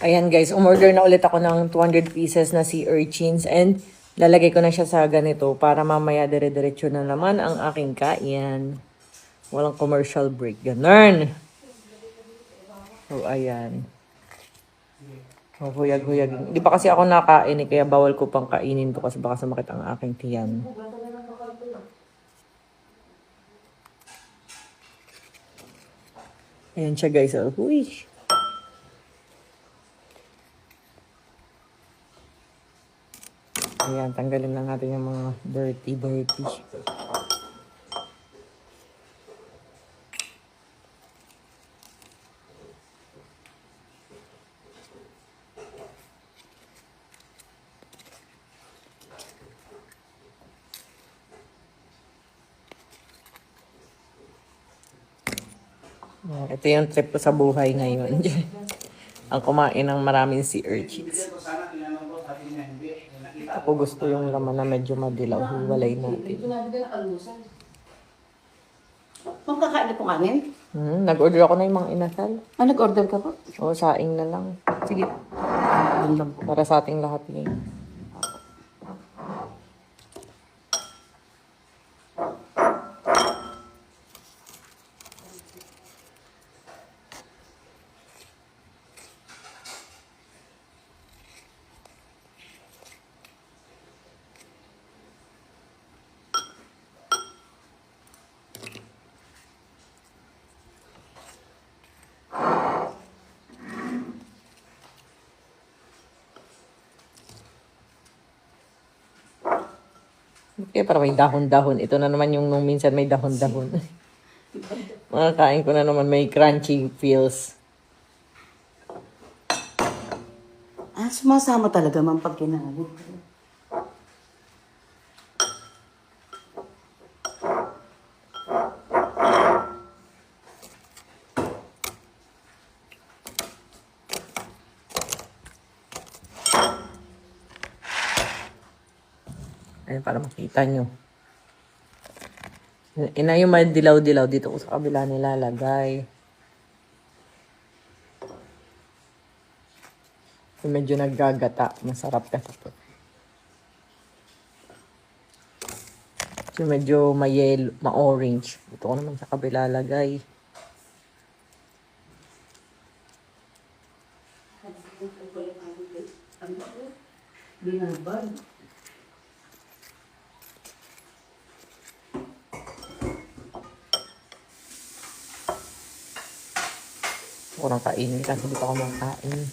Ayan guys, umorder na ulit ako ng 200 pieces na sea urchins and lalagay ko na siya sa ganito para mamaya dire-diretso na naman ang aking kain. Walang commercial break. Ganun. So, ayan. Oh, huyag-huyag. Di pa kasi ako nakain eh, kaya bawal ko pang kainin to kasi baka sumakit ang aking tiyan. Ayan siya guys. Oh, huy. Ayan, tanggalin lang natin yung mga dirty. Ito yung trip ko sa buhay ngayon. Ang kumain ng maraming sea urchins. Ako gusto yung laman na medyo madilaw. Hiwalay natin. Kung kakain na po kanin? Nag-order ako na yung mga inasal. Nag-order ka po? Oo, saing na lang. Sige. Para sa ating lahat ngayon. Kaya parang may dahon-dahon. Ito na naman yung nung minsan may dahon-dahon. Makakain ko na naman may crunchy feels. Sumasama talaga man pag kinain. Ayun, para makita nyo. Ina yung madilaw-dilaw dito ko sa kabila nilalagay. So, medyo naggagata. Masarap kasi ito. So, medyo ma-yellow, ma-orange. Dito ko naman sa kabila lagay. Binabag. Ako nang kainin kasi dito ako makain.